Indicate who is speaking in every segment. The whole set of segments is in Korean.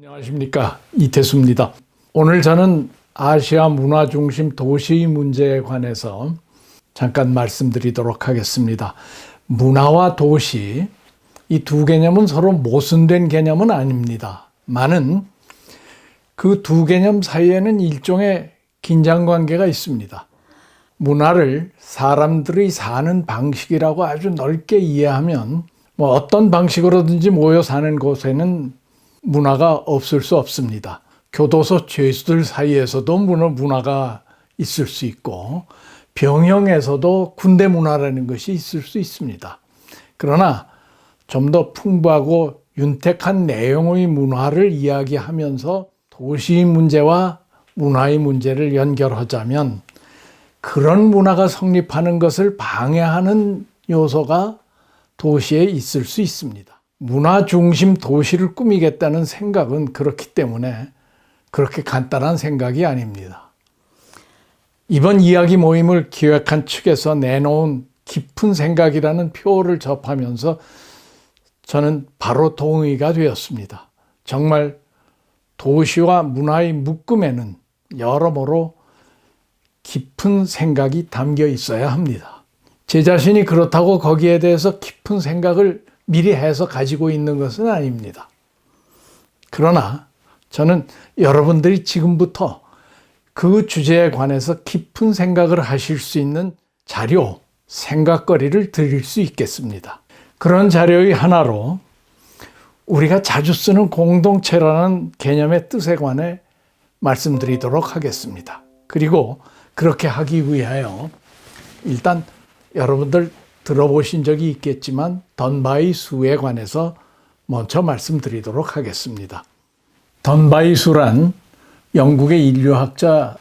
Speaker 1: 안녕하십니까, 이태수입니다. 오늘 저는 아시아 문화 중심 도시 문제에 관해서 잠깐 말씀드리도록 하겠습니다. 문화와 도시, 이 두 개념은 서로 모순된 개념은 아닙니다. 많은 그 두 개념 사이에는 일종의 긴장관계가 있습니다. 문화를 사람들이 사는 방식이라고 아주 넓게 이해하면 어떤 방식으로든지 모여 사는 곳에는 문화가 없을 수 없습니다. 교도소 죄수들 사이에서도 문화가 있을 수 있고 병영에서도 군대 문화라는 것이 있을 수 있습니다. 그러나 좀 더 풍부하고 윤택한 내용의 문화를 이야기하면서 도시 문제와 문화의 문제를 연결하자면 그런 문화가 성립하는 것을 방해하는 요소가 도시에 있을 수 있습니다. 문화 중심 도시를 꾸미겠다는 생각은 그렇기 때문에 그렇게 간단한 생각이 아닙니다. 이번 이야기 모임을 기획한 측에서 내놓은 깊은 생각이라는 표를 접하면서 저는 바로 동의가 되었습니다. 정말 도시와 문화의 묶음에는 여러모로 깊은 생각이 담겨 있어야 합니다. 제 자신이 그렇다고 거기에 대해서 깊은 생각을 미리 해서 가지고 있는 것은 아닙니다. 그러나 저는 여러분들이 지금부터 그 주제에 관해서 깊은 생각을 하실 수 있는 자료, 생각거리를 드릴 수 있겠습니다. 그런 자료의 하나로 우리가 자주 쓰는 공동체라는 개념의 뜻에 관해 말씀드리도록 하겠습니다. 그리고 그렇게 하기 위하여 일단 여러분들 들어보신 적이 있겠지만 던바이 수에 관해서 먼저 말씀드리도록 하겠습니다. 던바이 수란 영국의 인류학자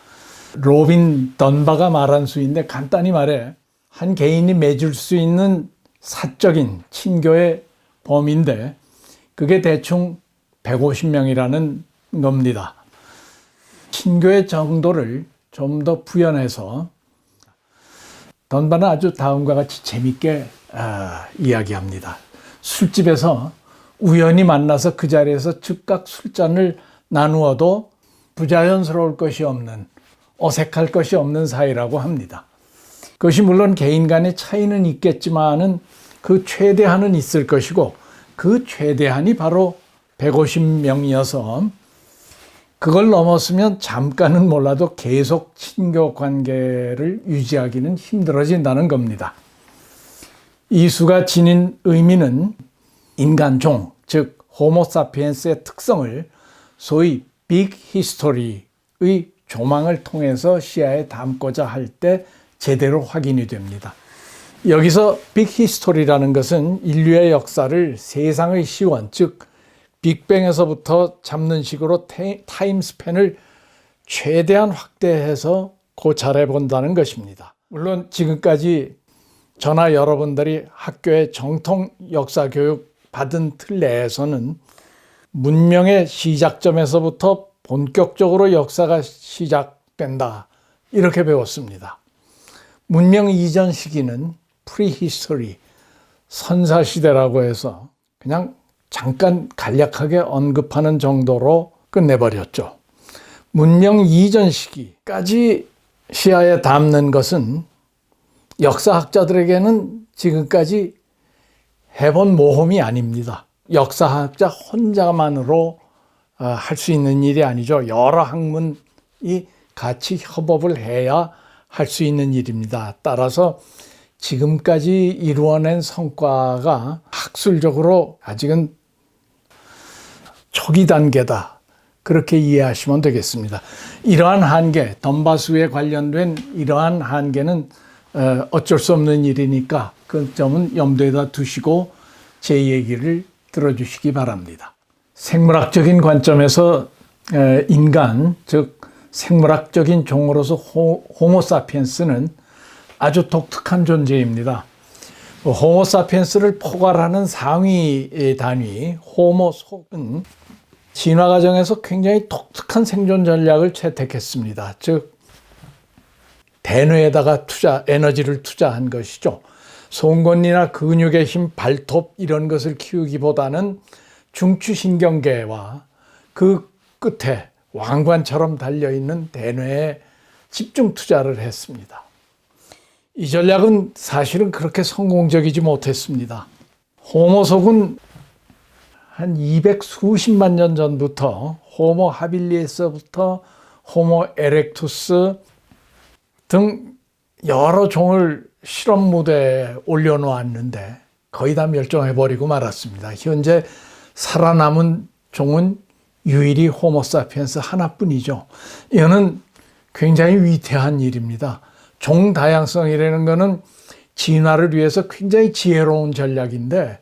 Speaker 1: 로빈 던바가 말한 수인데 간단히 말해 한 개인이 맺을 수 있는 사적인 친교의 범위인데 그게 대충 150명이라는 겁니다. 친교의 정도를 좀 더 부연해서 던바는 아주 다음과 같이 재밌게 이야기합니다. 술집에서 우연히 만나서 그 자리에서 즉각 술잔을 나누어도 부자연스러울 것이 없는, 어색할 것이 없는 사이라고 합니다. 그것이 물론 개인 간의 차이는 있겠지만은 그 최대한은 있을 것이고 그 최대한이 바로 150명이어서 그걸 넘었으면 잠깐은 몰라도 계속 친교 관계를 유지하기는 힘들어진다는 겁니다. 이 수가 지닌 의미는 인간종, 즉 호모사피엔스의 특성을 소위 빅 히스토리의 조망을 통해서 시야에 담고자 할 때 제대로 확인이 됩니다. 여기서 빅 히스토리라는 것은 인류의 역사를 세상의 시원, 즉 빅뱅에서부터 잡는 식으로 타임 스팬을 최대한 확대해서 고찰해 본다는 것입니다. 물론 지금까지 저나 여러분들이 학교에 정통 역사 교육 받은 틀 내에서는 문명의 시작점에서부터 본격적으로 역사가 시작된다 이렇게 배웠습니다. 문명 이전 시기는 프리히스토리, 선사시대라고 해서 그냥 잠깐 간략하게 언급하는 정도로 끝내버렸죠. 문명 이전 시기까지 시야에 담는 것은 역사학자들에게는 지금까지 해본 모험이 아닙니다. 역사학자 혼자만으로 할 수 있는 일이 아니죠. 여러 학문이 같이 협업을 해야 할 수 있는 일입니다. 따라서 지금까지 이루어낸 성과가 학술적으로 아직은 초기 단계다. 그렇게 이해하시면 되겠습니다. 이러한 한계, 던바수에 관련된 이러한 한계는 어쩔 수 없는 일이니까 그 점은 염두에다 두시고 제 얘기를 들어주시기 바랍니다. 생물학적인 관점에서 인간, 즉 생물학적인 종으로서 호모사피엔스는 아주 독특한 존재입니다. 호모사피엔스를 포괄하는 상위 단위 호모속은 진화 과정에서 굉장히 독특한 생존 전략을 채택했습니다. 즉 대뇌에다가 에너지를 투자한 것이죠. 송곳니나 근육의 힘, 발톱 이런 것을 키우기보다는 중추신경계와 그 끝에 왕관처럼 달려있는 대뇌에 집중 투자를 했습니다. 이 전략은 사실은 그렇게 성공적이지 못했습니다. 호모속은 한 200수십만 년 전부터 호모 하빌리에서부터 호모 에렉투스 등 여러 종을 실험 무대에 올려놓았는데 거의 다 멸종해버리고 말았습니다. 현재 살아남은 종은 유일히 호모사피엔스 하나뿐이죠. 이거는 굉장히 위태한 일입니다. 종 다양성이라는 것은 진화를 위해서 굉장히 지혜로운 전략인데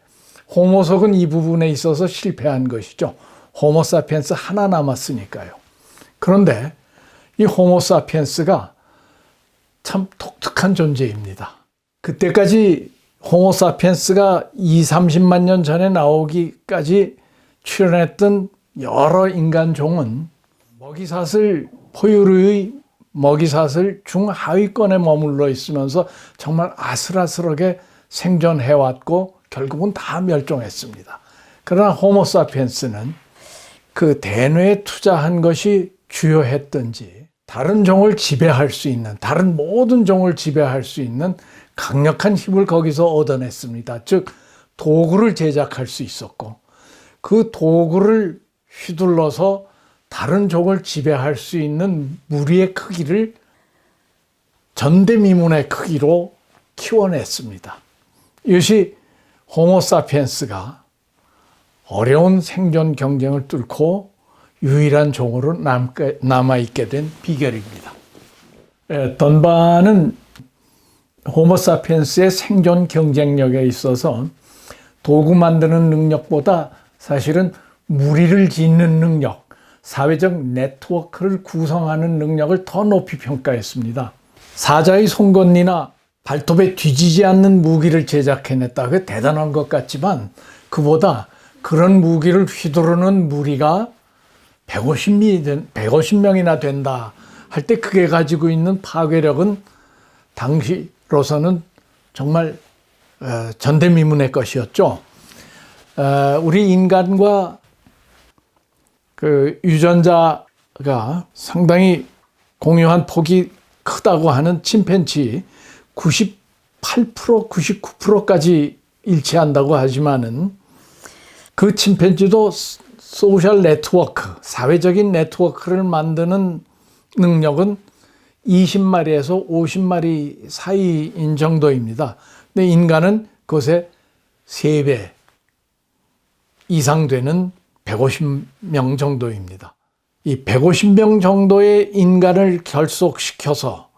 Speaker 1: 호모속은 이 부분에 있어서 실패한 것이죠. 호모사피엔스 하나 남았으니까요. 그런데 이 호모사피엔스가 참 독특한 존재입니다. 그때까지 호모사피엔스가 20-30만 년 전에 나오기까지 출현했던 여러 인간 종은 포유류의 먹이사슬 중하위권에 머물러 있으면서 정말 아슬아슬하게 생존해왔고 결국은 다 멸종했습니다. 그러나 호모사피엔스는 그 대뇌에 투자한 것이 주요했던지 다른 종을 지배할 수 있는, 다른 모든 종을 지배할 수 있는 강력한 힘을 거기서 얻어냈습니다. 즉 도구를 제작할 수 있었고 그 도구를 휘둘러서 다른 종을 지배할 수 있는 무리의 크기를 전대미문의 크기로 키워냈습니다. 이것이 호모사피엔스가 어려운 생존 경쟁을 뚫고 유일한 종으로 남아있게 된 비결입니다. 던바는 호모사피엔스의 생존 경쟁력에 있어서 도구 만드는 능력보다 사실은 무리를 짓는 능력, 사회적 네트워크를 구성하는 능력을 더 높이 평가했습니다. 사자의 송곳니나 발톱에 뒤지지 않는 무기를 제작해냈다. 그게 대단한 것 같지만 그보다 그런 무기를 휘두르는 무리가 150명이나 된다 할 때 그게 가지고 있는 파괴력은 당시로서는 정말 전대미문의 것이었죠. 우리 인간과 그 유전자가 상당히 공유한 폭이 크다고 하는 침팬지 98%, 99%까지 일치한다고 하지만은 그 침팬지도 소셜 네트워크, 사회적인 네트워크를 만드는 능력은 20마리에서 50마리 사이인 정도입니다. 근데 인간은 그것의 3배 이상 되는 150명 정도입니다. 이 150명 정도의 인간을 결속시켜서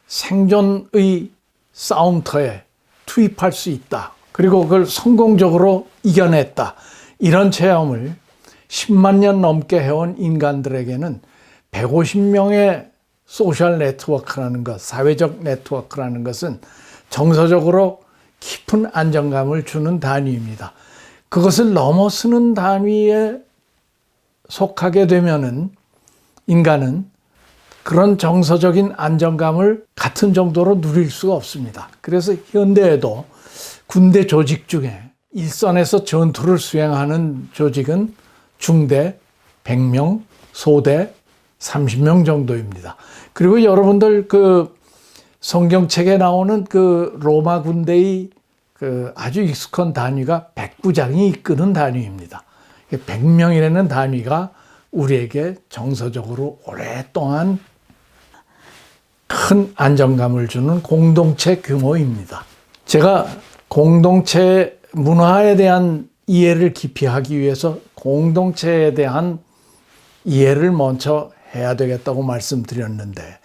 Speaker 1: 생존의 싸움터에 투입할 수 있다. 그리고 그걸 성공적으로 이겨냈다. 이런 체험을 10만 년 넘게 해온 인간들에게는 150명의 소셜 네트워크라는 것, 사회적 네트워크라는 것은 정서적으로 깊은 안정감을 주는 단위입니다. 그것을 넘어서는 단위에 속하게 되면은 인간은 그런 정서적인 안정감을 같은 정도로 누릴 수가 없습니다. 그래서 현대에도 군대 조직 중에 일선에서 전투를 수행하는 조직은 중대 100명, 소대 30명 정도입니다. 그리고 여러분들 그 성경책에 나오는 그 로마 군대의 그 아주 익숙한 단위가 백부장이 이끄는 단위입니다. 100명이라는 단위가 우리에게 정서적으로 오랫동안 큰 안정감을 주는 공동체 규모입니다. 제가 공동체 문화에 대한 이해를 깊이 하기 위해서 공동체에 대한 이해를 먼저 해야 되겠다고 말씀드렸는데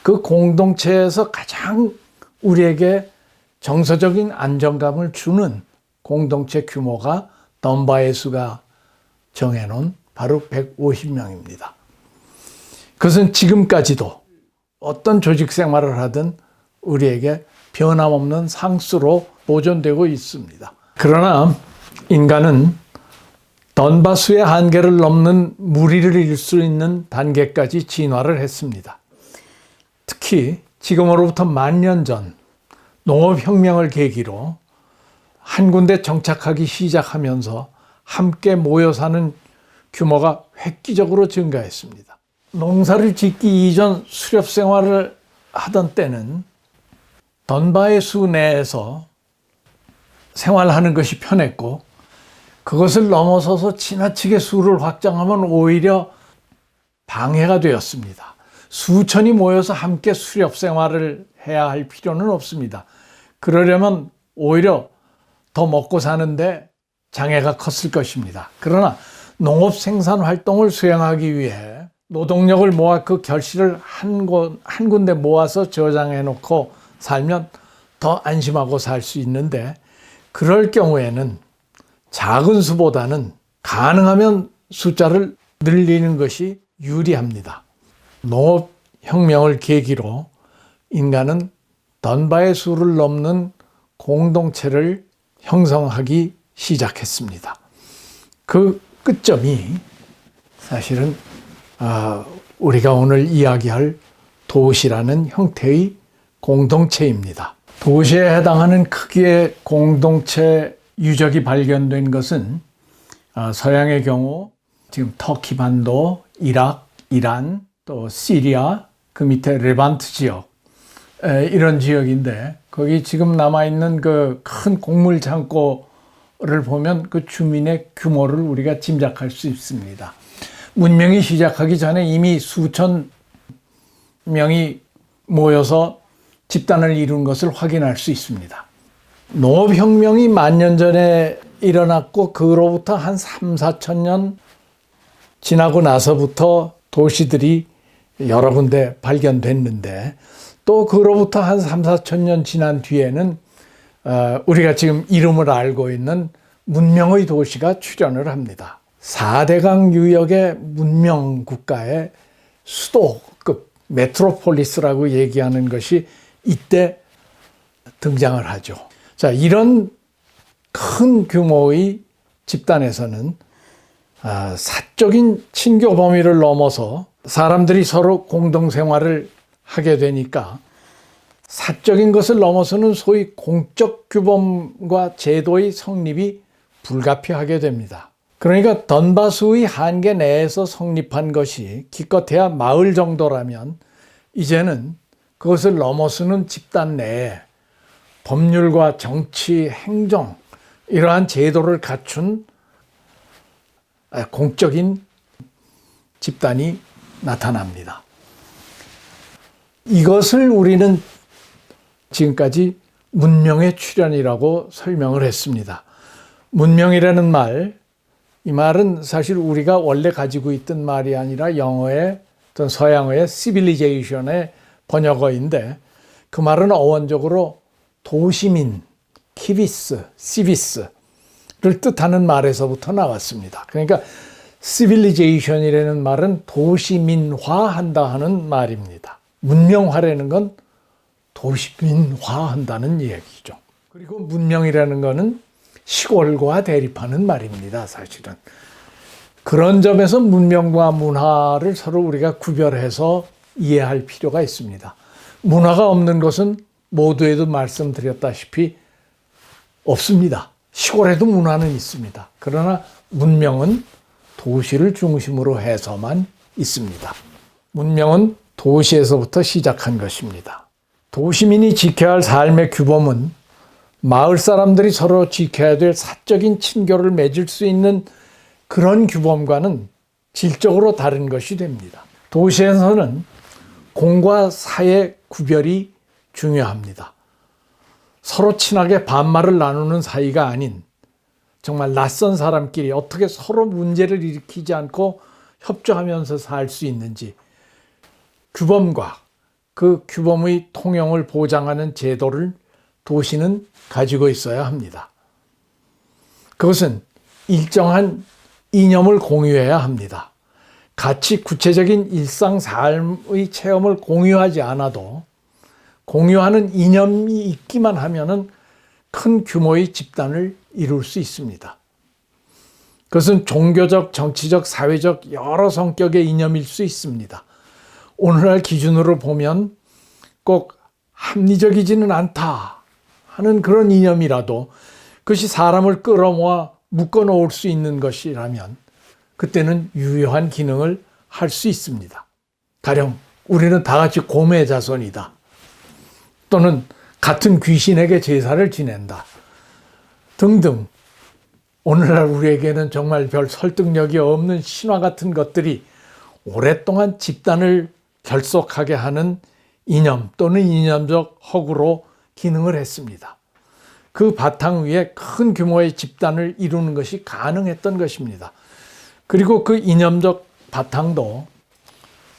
Speaker 1: 그 공동체에서 가장 우리에게 정서적인 안정감을 주는 공동체 규모가 던바의 수가 정해놓은 바로 150명입니다. 그것은 지금까지도 어떤 조직 생활을 하든 우리에게 변함없는 상수로 보존되고 있습니다. 그러나 인간은 던바수의 한계를 넘는 무리를 이룰 수 있는 단계까지 진화를 했습니다. 특히 지금으로부터 10,000년 전 농업혁명을 계기로 한 군데 정착하기 시작하면서 함께 모여 사는 규모가 획기적으로 증가했습니다. 농사를 짓기 이전 수렵 생활을 하던 때는 던바의 수 내에서 생활하는 것이 편했고, 그것을 넘어서서 지나치게 수를 확장하면 오히려 방해가 되었습니다. 수천이 모여서 함께 수렵 생활을 해야 할 필요는 없습니다. 그러려면 오히려 더 먹고 사는데 장애가 컸을 것입니다. 그러나 농업 생산 활동을 수행하기 위해 노동력을 모아 그 결실을 한 군데 모아서 저장해 놓고 살면 더 안심하고 살 수 있는데, 그럴 경우에는 작은 수보다는 가능하면 숫자를 늘리는 것이 유리합니다. 농업혁명을 계기로 인간은 던바의 수를 넘는 공동체를 형성하기 시작했습니다. 그 끝점이 사실은 우리가 오늘 이야기할 도시라는 형태의 공동체입니다. 도시에 해당하는 크기의 공동체 유적이 발견된 것은 서양의 경우 지금 터키 반도, 이락, 이란, 또 시리아, 그 밑에 레반트 지역, 이런 지역인데, 거기 지금 남아있는 그 큰 곡물 창고를 보면 그 주민의 규모를 우리가 짐작할 수 있습니다. 문명이 시작하기 전에 이미 수천 명이 모여서 집단을 이룬 것을 확인할 수 있습니다. 농업혁명이 만년 전에 일어났고, 그로부터 한 3, 4천 년 지나고 나서부터 도시들이 여러 군데 발견됐는데, 또 그로부터 한 3, 4천 년 지난 뒤에는 우리가 지금 이름을 알고 있는 문명의 도시가 출현을 합니다. 4대강 유역의 문명 국가의 수도급 메트로폴리스라고 얘기하는 것이 이때 등장을 하죠. 자, 이런 큰 규모의 집단에서는 사적인 친교 범위를 넘어서 사람들이 서로 공동생활을 하게 되니까 사적인 것을 넘어서는 소위 공적 규범과 제도의 성립이 불가피하게 됩니다. 그러니까 던바수의 한계 내에서 성립한 것이 기껏해야 마을 정도라면, 이제는 그것을 넘어서는 집단 내에 법률과 정치, 행정, 이러한 제도를 갖춘 공적인 집단이 나타납니다. 이것을 우리는 지금까지 문명의 출현이라고 설명을 했습니다. 문명이라는 말, 이 말은 사실 우리가 원래 가지고 있던 말이 아니라 영어의 어떤 서양어의 civilization의 번역어인데, 그 말은 어원적으로 도시민, 키비스, 시비스를 뜻하는 말에서부터 나왔습니다. 그러니까 civilization이라는 말은 도시민화한다 하는 말입니다. 문명화라는 건 도시민화한다는 얘기죠. 그리고 문명이라는 거는 시골과 대립하는 말입니다, 사실은. 그런 점에서 문명과 문화를 서로 우리가 구별해서 이해할 필요가 있습니다. 문화가 없는 것은 모두에도 말씀드렸다시피 없습니다. 시골에도 문화는 있습니다. 그러나 문명은 도시를 중심으로 해서만 있습니다. 문명은 도시에서부터 시작한 것입니다. 도시민이 지켜야 할 삶의 규범은 마을 사람들이 서로 지켜야 될 사적인 친교를 맺을 수 있는 그런 규범과는 질적으로 다른 것이 됩니다. 도시에서는 공과 사의 구별이 중요합니다. 서로 친하게 반말을 나누는 사이가 아닌 정말 낯선 사람끼리 어떻게 서로 문제를 일으키지 않고 협조하면서 살 수 있는지, 규범과 그 규범의 통용을 보장하는 제도를 도시는 가지고 있어야 합니다. 그것은 일정한 이념을 공유해야 합니다. 같이 구체적인 일상 삶의 체험을 공유하지 않아도 공유하는 이념이 있기만 하면은 큰 규모의 집단을 이룰 수 있습니다. 그것은 종교적, 정치적, 사회적 여러 성격의 이념일 수 있습니다. 오늘날 기준으로 보면 꼭 합리적이지는 않다 하는 그런 이념이라도 그것이 사람을 끌어모아 묶어놓을 수 있는 것이라면 그때는 유효한 기능을 할 수 있습니다. 가령 우리는 다 같이 곰의 자손이다. 또는 같은 귀신에게 제사를 지낸다. 등등. 오늘날 우리에게는 정말 별 설득력이 없는 신화 같은 것들이 오랫동안 집단을 결속하게 하는 이념 또는 이념적 허구로 기능을 했습니다. 그 바탕 위에 큰 규모의 집단을 이루는 것이 가능했던 것입니다. 그리고 그 이념적 바탕도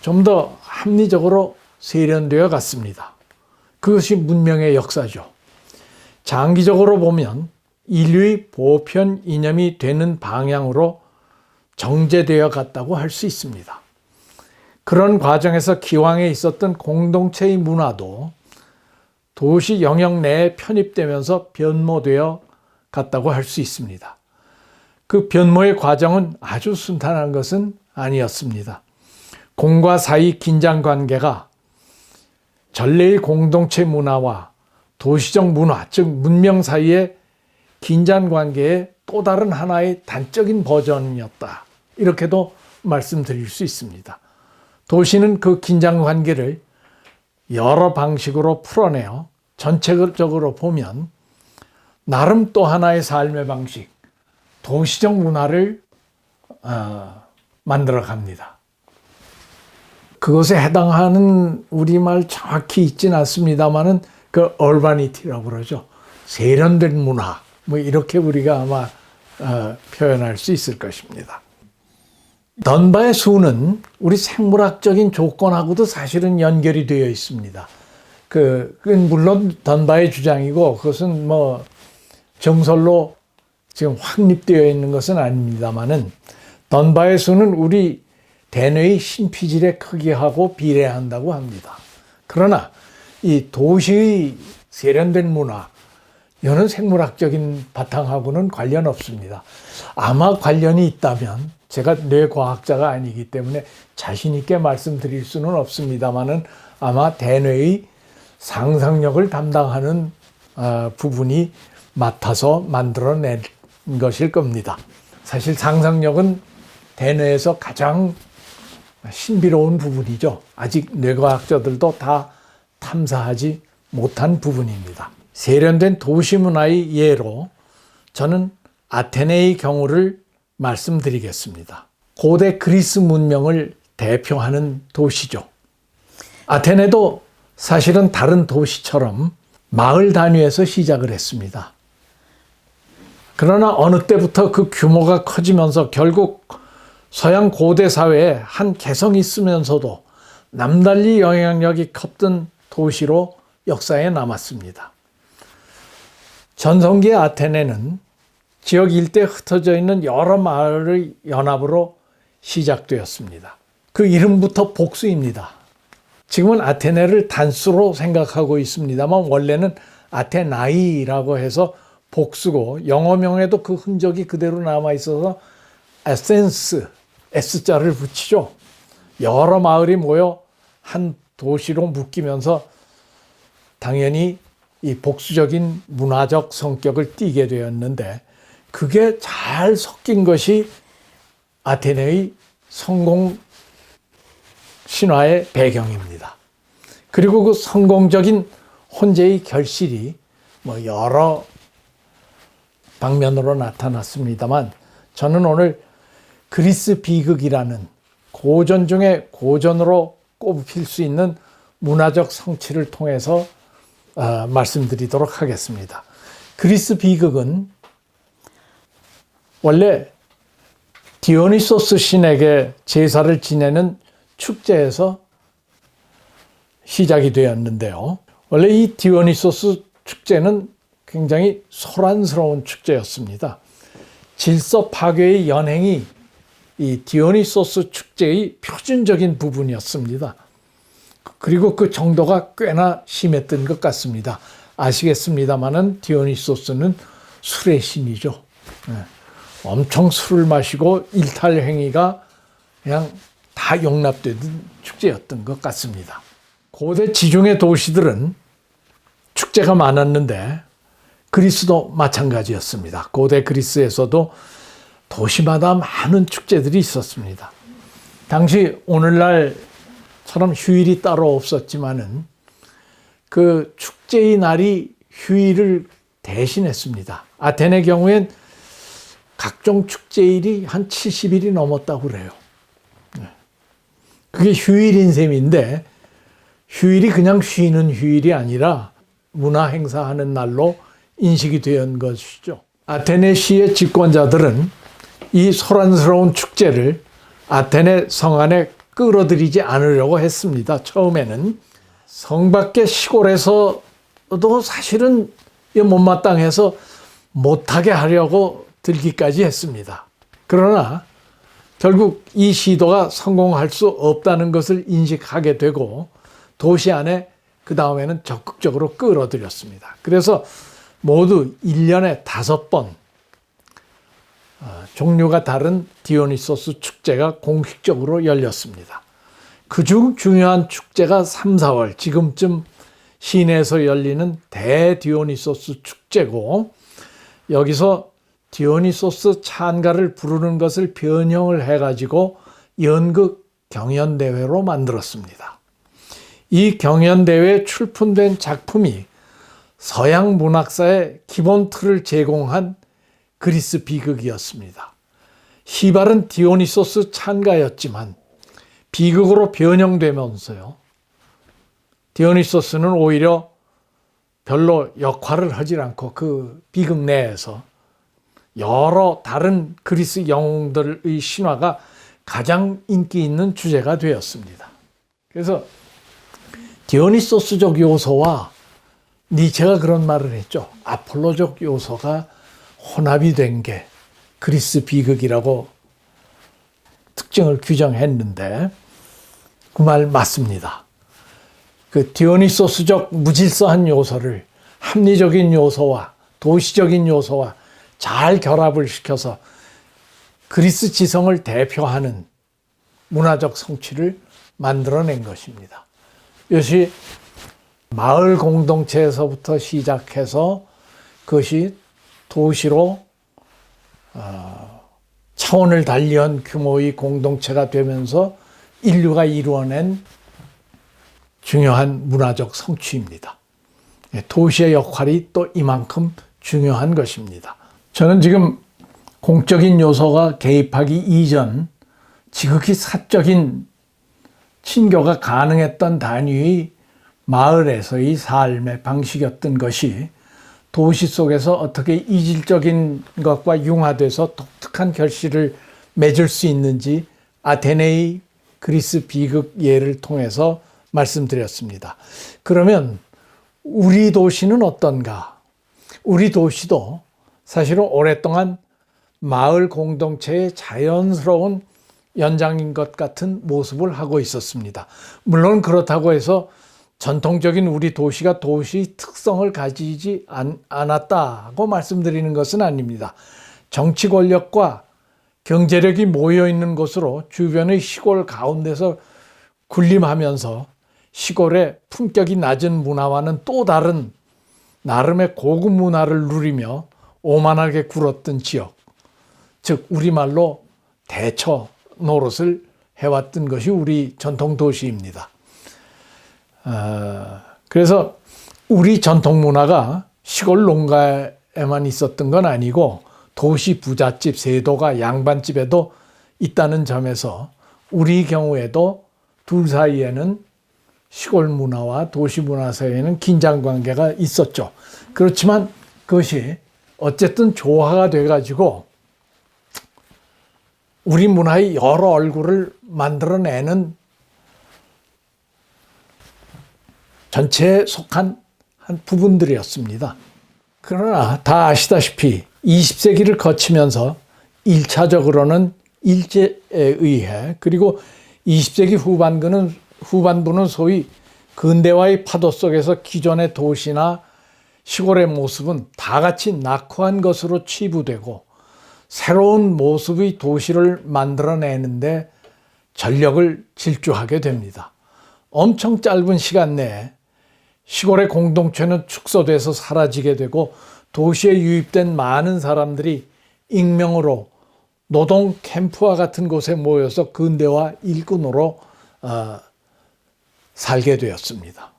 Speaker 1: 좀 더 합리적으로 세련되어 갔습니다. 그것이 문명의 역사죠. 장기적으로 보면 인류의 보편 이념이 되는 방향으로 정제되어 갔다고 할 수 있습니다. 그런 과정에서 기왕에 있었던 공동체의 문화도 도시 영역 내에 편입되면서 변모되어 갔다고 할 수 있습니다. 그 변모의 과정은 아주 순탄한 것은 아니었습니다. 공과 사의 긴장 관계가 전래의 공동체 문화와 도시적 문화, 즉 문명 사이의 긴장 관계의 또 다른 하나의 단적인 버전이었다. 이렇게도 말씀드릴 수 있습니다. 도시는 그 긴장 관계를 여러 방식으로 풀어내어 전체적으로 보면 나름 또 하나의 삶의 방식, 도시적 문화를 만들어 갑니다. 그것에 해당하는 우리말 정확히 있진 않습니다만은 그 urban이라고 그러죠. 세련된 문화, 뭐 이렇게 우리가 아마 표현할 수 있을 것입니다. 던바의 수는 우리 생물학적인 조건하고도 사실은 연결이 되어 있습니다. 그건 물론 던바의 주장이고 그것은 뭐 정설로 지금 확립되어 있는 것은 아닙니다만은 던바의 수는 우리 대뇌의 신피질의 크기하고 비례한다고 합니다. 그러나 이 도시의 세련된 문화, 이거는 생물학적인 바탕하고는 관련 없습니다. 아마 관련이 있다면 제가 뇌과학자가 아니기 때문에 자신 있게 말씀드릴 수는 없습니다만은 아마 대뇌의 상상력을 담당하는 부분이 맡아서 만들어낸 것일 겁니다. 사실 상상력은 대뇌에서 가장 신비로운 부분이죠. 아직 뇌과학자들도 다 탐사하지 못한 부분입니다. 세련된 도시 문화의 예로 저는 아테네의 경우를 말씀드리겠습니다. 고대 그리스 문명을 대표하는 도시죠. 아테네도 사실은 다른 도시처럼 마을 단위에서 시작을 했습니다. 그러나 어느 때부터 그 규모가 커지면서 결국 서양 고대 사회에 한 개성이 있으면서도 남달리 영향력이 컸던 도시로 역사에 남았습니다. 전성기의 아테네는 지역 일대에 흩어져 있는 여러 마을의 연합으로 시작되었습니다. 그 이름부터 복수입니다. 지금은 아테네를 단수로 생각하고 있습니다만 원래는 아테나이라고 해서 복수고 영어명에도 그 흔적이 그대로 남아 있어서 에센스, S자를 붙이죠. 여러 마을이 모여 한 도시로 묶이면서 당연히 이 복수적인 문화적 성격을 띠게 되었는데 그게 잘 섞인 것이 아테네의 성공 신화의 배경입니다. 그리고 그 성공적인 혼재의 결실이 뭐 여러 방면으로 나타났습니다만 저는 오늘 그리스 비극이라는 고전 중에 고전으로 꼽힐 수 있는 문화적 성취를 통해서 말씀드리도록 하겠습니다. 그리스 비극은 원래 디오니소스 신에게 제사를 지내는 축제에서 시작이 되었는데요. 원래 이 디오니소스 축제는 굉장히 소란스러운 축제였습니다. 질서 파괴의 연행이 이 디오니소스 축제의 표준적인 부분이었습니다. 그리고 그 정도가 꽤나 심했던 것 같습니다. 아시겠습니다마는 디오니소스는 술의 신이죠. 엄청 술을 마시고 일탈 행위가 그냥 다 용납되는 축제였던 것 같습니다. 고대 지중해 도시들은 축제가 많았는데 그리스도 마찬가지였습니다. 고대 그리스에서도 도시마다 많은 축제들이 있었습니다. 당시 오늘날처럼 휴일이 따로 없었지만은 그 축제의 날이 휴일을 대신했습니다. 아테네 경우엔 각종 축제일이 한 70일이 넘었다고 그래요. 그게 휴일인 셈인데 휴일이 그냥 쉬는 휴일이 아니라 문화 행사하는 날로 인식이 된 것이죠. 아테네 시의 집권자들은 이 소란스러운 축제를 아테네 성 안에 끌어들이지 않으려고 했습니다. 처음에는 성 밖의 시골에서도 사실은 못마땅해서 못하게 하려고 들기까지 했습니다. 그러나 결국 이 시도가 성공할 수 없다는 것을 인식하게 되고 도시 안에 그 다음에는 적극적으로 끌어들였습니다. 그래서 모두 1년에 5번 종류가 다른 디오니소스 축제가 공식적으로 열렸습니다. 그중 중요한 축제가 3, 4월 지금쯤 시내에서 열리는 대디오니소스 축제고, 여기서 디오니소스 찬가를 부르는 것을 변형을 해가지고 연극 경연대회로 만들었습니다. 이 경연대회에 출품된 작품이 서양 문학사의 기본 틀을 제공한 그리스 비극이었습니다. 시발은 디오니소스 찬가였지만 비극으로 변형되면서요, 디오니소스는 오히려 별로 역할을 하지 않고 그 비극 내에서 여러 다른 그리스 영웅들의 신화가 가장 인기 있는 주제가 되었습니다. 그래서 디오니소스적 요소와 니체가 그런 말을 했죠. 아폴로적 요소가 혼합이 된 게 그리스 비극이라고 특징을 규정했는데 그 말 맞습니다. 그 디오니소스적 무질서한 요소를 합리적인 요소와 도시적인 요소와 잘 결합을 시켜서 그리스 지성을 대표하는 문화적 성취를 만들어낸 것입니다. 이것이 마을 공동체에서부터 시작해서 그것이 도시로 차원을 달리한 규모의 공동체가 되면서 인류가 이루어낸 중요한 문화적 성취입니다. 도시의 역할이 또 이만큼 중요한 것입니다. 저는 지금 공적인 요소가 개입하기 이전 지극히 사적인 친교가 가능했던 단위의 마을에서의 삶의 방식이었던 것이 도시 속에서 어떻게 이질적인 것과 융화돼서 독특한 결실을 맺을 수 있는지 아테네의 그리스 비극 예를 통해서 말씀드렸습니다. 그러면 우리 도시는 어떤가? 우리 도시도 사실은 오랫동안 마을 공동체의 자연스러운 연장인 것 같은 모습을 하고 있었습니다. 물론 그렇다고 해서 전통적인 우리 도시가 도시 특성을 가지지 않았다고 말씀드리는 것은 아닙니다. 정치 권력과 경제력이 모여있는 곳으로 주변의 시골 가운데서 군림하면서 시골의 품격이 낮은 문화와는 또 다른 나름의 고급 문화를 누리며 오만하게 굴었던 지역, 즉 우리말로 대처 노릇을 해왔던 것이 우리 전통 도시입니다. 그래서 우리 전통 문화가 시골 농가에만 있었던 건 아니고 도시 부잣집, 세도가, 양반집에도 있다는 점에서 우리 경우에도 둘 사이에는 시골 문화와 도시 문화 사이에는 긴장 관계가 있었죠. 그렇지만 그것이 어쨌든 조화가 돼가지고 우리 문화의 여러 얼굴을 만들어내는 전체에 속한 한 부분들이었습니다. 그러나 다 아시다시피 20세기를 거치면서 1차적으로는 일제에 의해 그리고 20세기 후반부는 소위 근대화의 파도 속에서 기존의 도시나 시골의 모습은 다 같이 낙후한 것으로 치부되고 새로운 모습의 도시를 만들어내는데 전력을 질주하게 됩니다. 엄청 짧은 시간 내에 시골의 공동체는 축소돼서 사라지게 되고 도시에 유입된 많은 사람들이 익명으로 노동 캠프와 같은 곳에 모여서 근대화 일꾼으로 살게 되었습니다.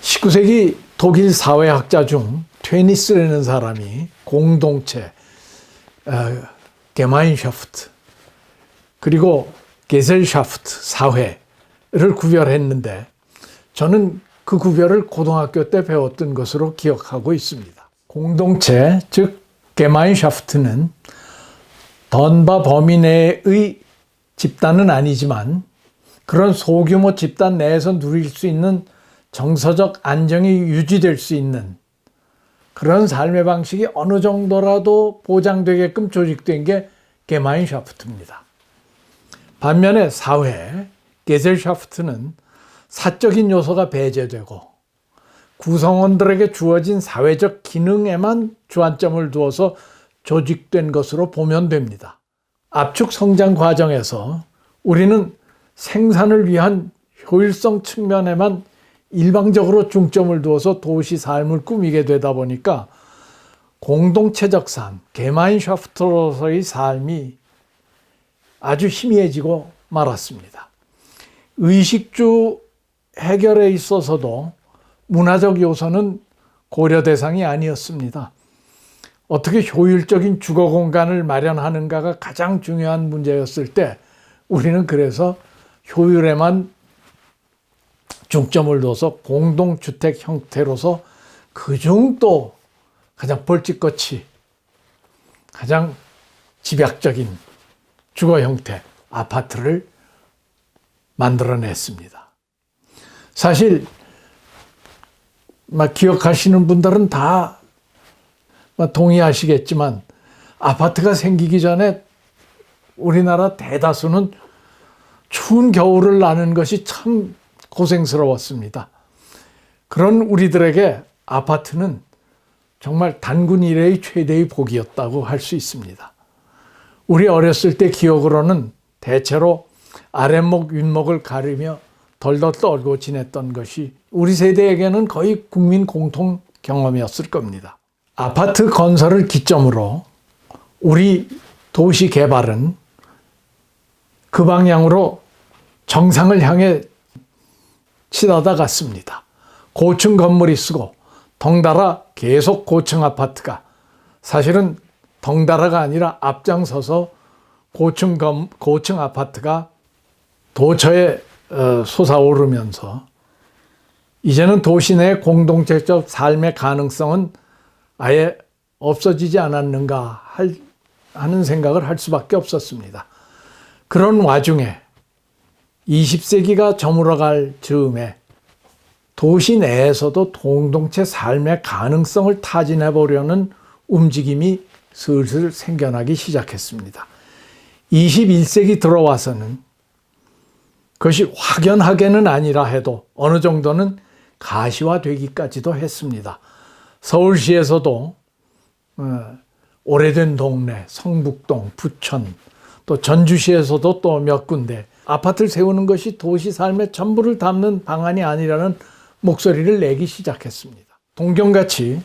Speaker 1: 19세기 독일 사회학자 중 트웨니스라는 사람이 공동체, 게마인샤프트, 그리고 게셀샤프트, 사회를 구별했는데 저는 그 구별을 고등학교 때 배웠던 것으로 기억하고 있습니다. 공동체, 즉 게마인샤프트는 던바 범위 내의 집단은 아니지만 그런 소규모 집단 내에서 누릴 수 있는 정서적 안정이 유지될 수 있는 그런 삶의 방식이 어느 정도라도 보장되게끔 조직된 게 게마인샤프트입니다. 반면에 사회, 게셀샤프트는 사적인 요소가 배제되고 구성원들에게 주어진 사회적 기능에만 주안점을 두어서 조직된 것으로 보면 됩니다. 압축 성장 과정에서 우리는 생산을 위한 효율성 측면에만 일방적으로 중점을 두어서 도시 삶을 꾸미게 되다 보니까 공동체적 삶, 게마인샤프트로서의 삶이 아주 희미해지고 말았습니다. 의식주 해결에 있어서도 문화적 요소는 고려 대상이 아니었습니다. 어떻게 효율적인 주거 공간을 마련하는가가 가장 중요한 문제였을 때 우리는 그래서 효율에만 중점을 둬서 공동주택 형태로서 그중 또 가장 벌집같이 가장 집약적인 주거 형태, 아파트를 만들어냈습니다. 사실 기억하시는 분들은 다 동의하시겠지만 아파트가 생기기 전에 우리나라 대다수는 추운 겨울을 나는 것이 참 고생스러웠습니다. 그런 우리들에게 아파트는 정말 단군 이래의 최대의 복이었다고 할 수 있습니다. 우리 어렸을 때 기억으로는 대체로 아랫목 윗목을 가르며 덜덜 떨고 지냈던 것이 우리 세대에게는 거의 국민 공통 경험이었을 겁니다. 아파트 건설을 기점으로 우리 도시 개발은 그 방향으로 정상을 향해 치닫아 갔습니다. 고층 건물이 쓰고 덩달아 계속 고층 아파트가, 사실은 덩달아가 아니라 앞장서서 고층 아파트가 도처에 솟아오르면서 이제는 도시 내 공동체적 삶의 가능성은 아예 없어지지 않았는가 하는 생각을 할 수밖에 없었습니다. 그런 와중에 20세기가 저물어갈 즈음에 도시 내에서도 공동체 삶의 가능성을 타진해 보려는 움직임이 슬슬 생겨나기 시작했습니다. 21세기 들어와서는 그것이 확연하게는 아니라 해도 어느 정도는 가시화되기까지도 했습니다. 서울시에서도 오래된 동네, 성북동, 부천, 또 전주시에서도 또 몇 군데 아파트를 세우는 것이 도시 삶의 전부를 담는 방안이 아니라는 목소리를 내기 시작했습니다. 동경같이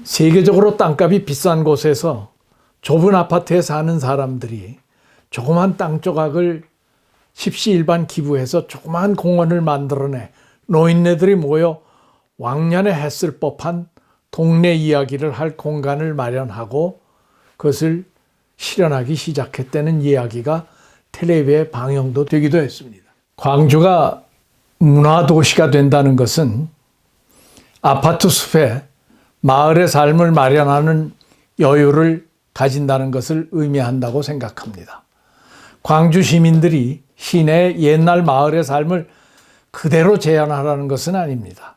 Speaker 1: 세계적으로 땅값이 비싼 곳에서 좁은 아파트에 사는 사람들이 조그만 땅 조각을 십시일반 기부해서 조그만 공원을 만들어내 노인네들이 모여 왕년에 했을 법한 동네 이야기를 할 공간을 마련하고 그것을 실현하기 시작했다는 이야기가 텔레비에 방영도 되기도 했습니다. 광주가 문화도시가 된다는 것은 아파트 숲에 마을의 삶을 마련하는 여유를 가진다는 것을 의미한다고 생각합니다. 광주 시민들이 시내의 옛날 마을의 삶을 그대로 재현하라는 것은 아닙니다.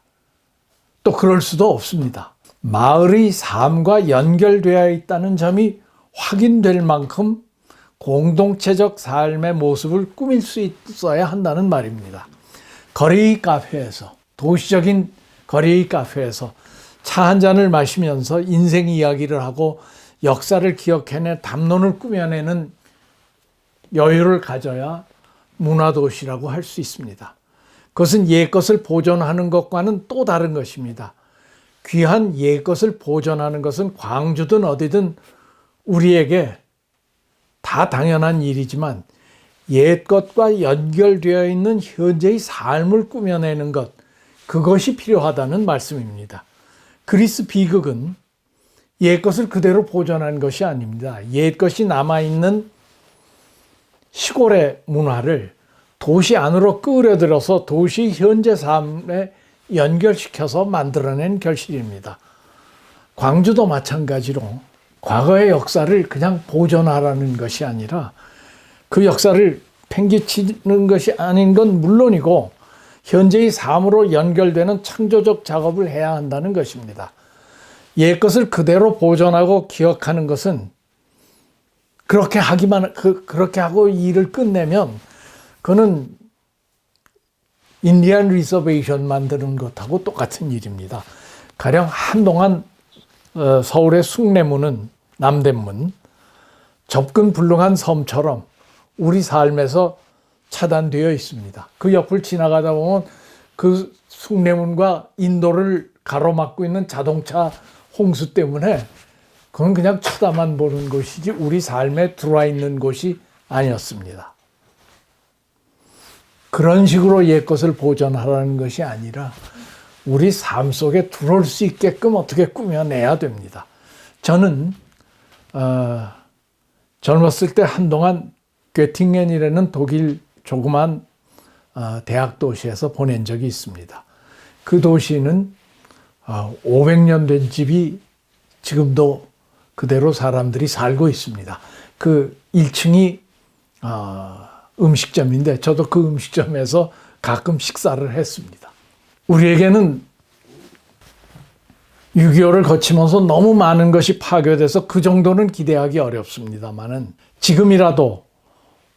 Speaker 1: 또 그럴 수도 없습니다. 마을의 삶과 연결되어 있다는 점이 확인될 만큼 공동체적 삶의 모습을 꾸밀 수 있어야 한다는 말입니다. 거리의 카페에서, 도시적인 거리의 카페에서 차 한 잔을 마시면서 인생 이야기를 하고 역사를 기억해내 담론을 꾸며내는 여유를 가져야 문화도시라고 할 수 있습니다. 그것은 옛것을 보존하는 것과는 또 다른 것입니다. 귀한 옛것을 보존하는 것은 광주든 어디든 우리에게 다 당연한 일이지만 옛것과 연결되어 있는 현재의 삶을 꾸며내는 것, 그것이 필요하다는 말씀입니다. 그리스 비극은 옛것을 그대로 보존한 것이 아닙니다. 옛것이 남아있는 시골의 문화를 도시 안으로 끌어들여서 도시 현재 삶에 연결시켜서 만들어낸 결실입니다. 광주도 마찬가지로 과거의 역사를 그냥 보존하라는 것이 아니라 그 역사를 팽개치는 것이 아닌 건 물론이고 현재의 삶으로 연결되는 창조적 작업을 해야 한다는 것입니다. 옛것을 그대로 보존하고 기억하는 것은 그렇게 하고 일을 끝내면 그는 인디안 리서베이션 만드는 것하고 똑같은 일입니다. 가령 한동안 서울의 숭례문은 남대문 접근 불능한 섬처럼 우리 삶에서 차단되어 있습니다. 그 옆을 지나가다 보면 그 숭례문과 인도를 가로막고 있는 자동차 홍수 때문에 그건 그냥 쳐다만 보는 곳이지 우리 삶에 들어와 있는 곳이 아니었습니다. 그런 식으로 옛것을 보존하라는 것이 아니라 우리 삶 속에 들어올 수 있게끔 어떻게 꾸며내야 됩니다. 저는 젊었을 때 한동안 괴팅겐이라는 독일 조그만 대학 도시에서 보낸 적이 있습니다. 그 도시는 500년 된 집이 지금도 그대로 사람들이 살고 있습니다. 그 1층이 음식점인데 저도 그 음식점에서 가끔 식사를 했습니다. 우리에게는 6.25를 거치면서 너무 많은 것이 파괴돼서 그 정도는 기대하기 어렵습니다만은 지금이라도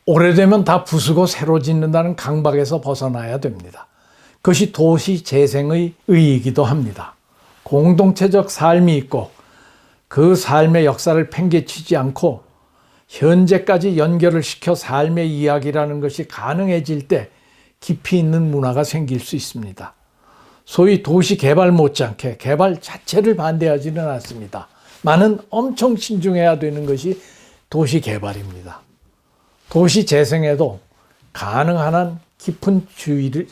Speaker 1: 오래되면 다 부수고 새로 짓는다는 강박에서 벗어나야 됩니다. 그것이 도시 재생의 의의이기도 합니다. 공동체적 삶이 있고 그 삶의 역사를 팽개치지 않고 현재까지 연결을 시켜 삶의 이야기라는 것이 가능해질 때 깊이 있는 문화가 생길 수 있습니다. 소위 도시 개발 못지않게 개발 자체를 반대하지는 않습니다. 많은 엄청 신중해야 되는 것이 도시 개발입니다. 도시 재생에도 가능한 한 깊은 주의를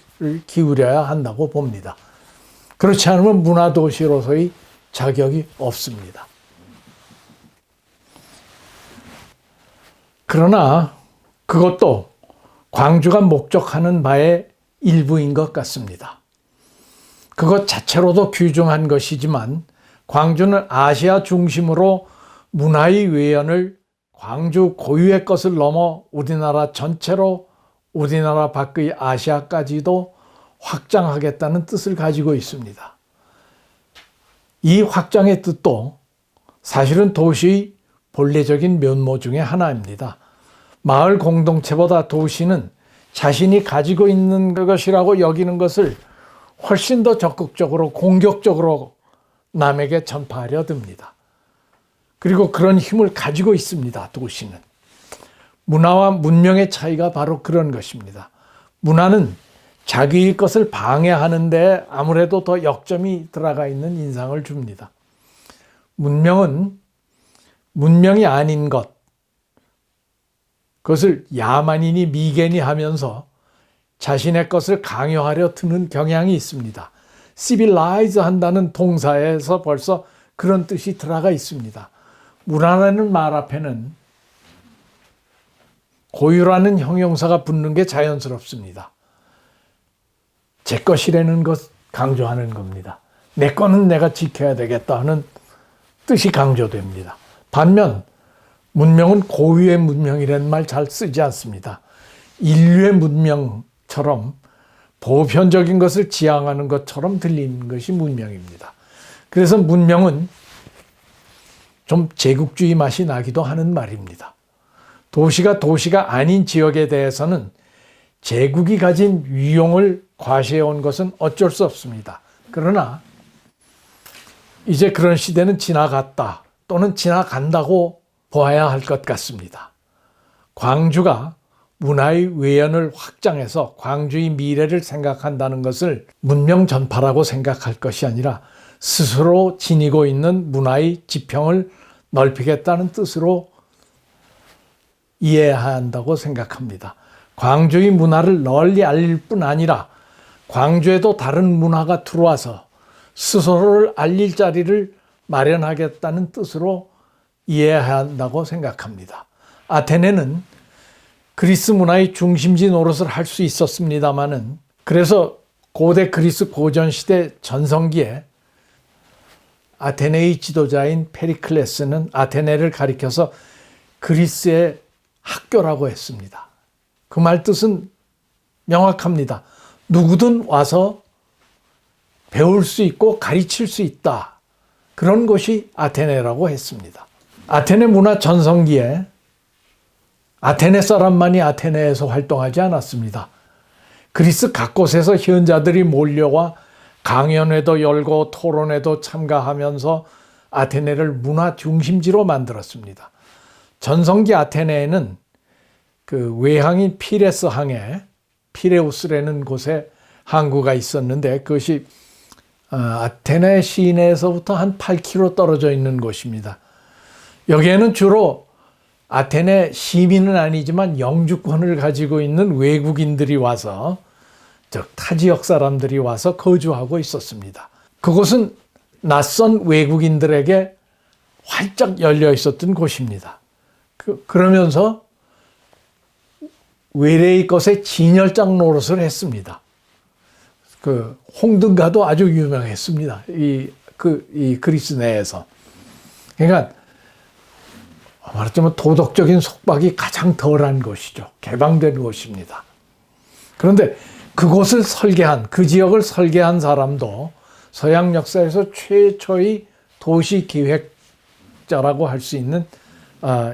Speaker 1: 기울여야 한다고 봅니다. 그렇지 않으면 문화도시로서의 자격이 없습니다. 그러나 그것도 광주가 목적하는 바의 일부인 것 같습니다. 그것 자체로도 귀중한 것이지만 광주는 아시아 중심으로 문화의 외연을 광주 고유의 것을 넘어 우리나라 전체로 우리나라 밖의 아시아까지도 확장하겠다는 뜻을 가지고 있습니다. 이 확장의 뜻도 사실은 도시의 본래적인 면모 중에 하나입니다. 마을 공동체보다 도시는 자신이 가지고 있는 것이라고 여기는 것을 훨씬 더 적극적으로 공격적으로 남에게 전파하려 듭니다. 그리고 그런 힘을 가지고 있습니다. 도시는. 문화와 문명의 차이가 바로 그런 것입니다. 문화는 자기의 것을 방해하는 데 아무래도 더 역점이 들어가 있는 인상을 줍니다. 문명은 문명이 아닌 것, 그것을 야만이니 미개니 하면서 자신의 것을 강요하려 드는 경향이 있습니다. civilize 한다는 동사에서 벌써 그런 뜻이 들어가 있습니다. 문화라는 말 앞에는 고유라는 형용사가 붙는 게 자연스럽습니다. 제 것이라는 것 강조하는 겁니다. 내 거는 내가 지켜야 되겠다 하는 뜻이 강조됩니다. 반면 문명은 고유의 문명이라는 말 잘 쓰지 않습니다. 인류의 문명처럼 보편적인 것을 지향하는 것처럼 들리는 것이 문명입니다. 그래서 문명은 좀 제국주의 맛이 나기도 하는 말입니다. 도시가 아닌 지역에 대해서는 제국이 가진 위용을 과시해온 것은 어쩔 수 없습니다. 그러나 이제 그런 시대는 지나갔다 또는 지나간다고 보아야 할 것 같습니다. 광주가 문화의 외연을 확장해서 광주의 미래를 생각한다는 것을 문명 전파라고 생각할 것이 아니라 스스로 지니고 있는 문화의 지평을 넓히겠다는 뜻으로 이해해야 한다고 생각합니다. 광주의 문화를 널리 알릴 뿐 아니라 광주에도 다른 문화가 들어와서 스스로를 알릴 자리를 마련하겠다는 뜻으로 이해해야 한다고 생각합니다. 아테네는 그리스 문화의 중심지 노릇을 할 수 있었습니다마는, 그래서 고대 그리스 고전시대 전성기에 아테네의 지도자인 페리클레스는 아테네를 가리켜서 그리스의 학교라고 했습니다. 그 말 뜻은 명확합니다. 누구든 와서 배울 수 있고 가르칠 수 있다. 그런 곳이 아테네라고 했습니다. 아테네 문화 전성기에 아테네 사람만이 아테네에서 활동하지 않았습니다. 그리스 각곳에서 현자들이 몰려와 강연회도 열고 토론회도 참가하면서 아테네를 문화 중심지로 만들었습니다. 전성기 아테네에는 그 외항인 피레스 항에 피레우스라는 곳에 항구가 있었는데, 그것이 아테네 시내에서부터 한 8km 떨어져 있는 곳입니다. 여기에는 주로 아테네 시민은 아니지만 영주권을 가지고 있는 외국인들이 와서, 즉 타지역 사람들이 와서 거주하고 있었습니다. 그곳은 낯선 외국인들에게 활짝 열려 있었던 곳입니다. 그러면서 외래의 것에 진열장 노릇을 했습니다. 그 홍등가도 아주 유명했습니다. 이 그리스 내에서. 그러니까 말하자면 도덕적인 속박이 가장 덜한 곳이죠. 개방된 곳입니다. 그런데 그곳을 설계한, 그 지역을 설계한 사람도 서양 역사에서 최초의 도시 기획자라고 할 수 있는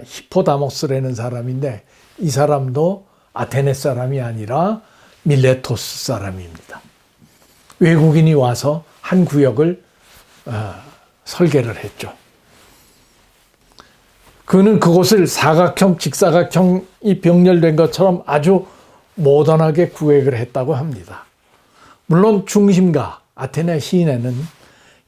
Speaker 1: 히포다모스라는 사람인데, 이 사람도 아테네 사람이 아니라 밀레토스 사람입니다. 외국인이 와서 한 구역을 설계를 했죠. 그는 그곳을 사각형, 직사각형이 병렬된 것처럼 아주 모던하게 구획을 했다고 합니다. 물론 중심가 아테네 시내는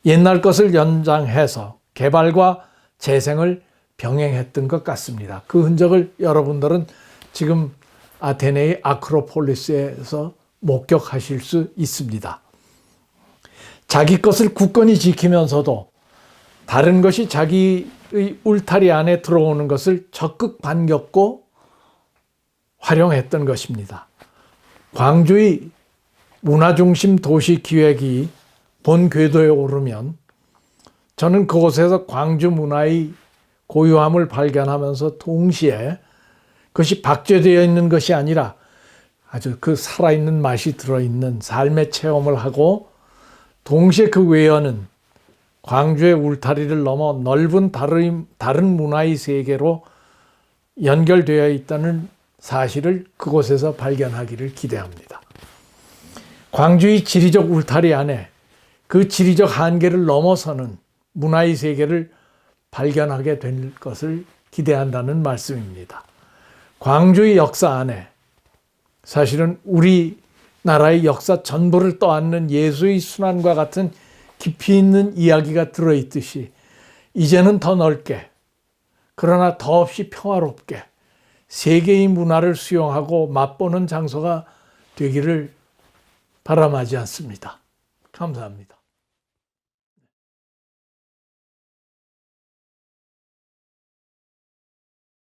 Speaker 1: 옛날 것을 연장해서 개발과 재생을 병행했던 것 같습니다. 그 흔적을 여러분들은 지금 아테네의 아크로폴리스에서 목격하실 수 있습니다. 자기 것을 굳건히 지키면서도 다른 것이 자기의 울타리 안에 들어오는 것을 적극 반겼고 활용했던 것입니다. 광주의 문화중심 도시기획이 본 궤도에 오르면 저는 그곳에서 광주 문화의 고유함을 발견하면서 동시에 그것이 박제되어 있는 것이 아니라 아주 그 살아있는 맛이 들어있는 삶의 체험을 하고, 동시에 그 외연은 광주의 울타리를 넘어 넓은 다른 문화의 세계로 연결되어 있다는 사실을 그곳에서 발견하기를 기대합니다. 광주의 지리적 울타리 안에 그 지리적 한계를 넘어서는 문화의 세계를 발견하게 될 것을 기대한다는 말씀입니다. 광주의 역사 안에 사실은 우리나라의 역사 전부를 떠안는 예수의 순환과 같은 깊이 있는 이야기가 들어있듯이, 이제는 더 넓게, 그러나 더없이 평화롭게 세계의 문화를 수용하고 맛보는 장소가 되기를 바람하지 않습니다. 감사합니다.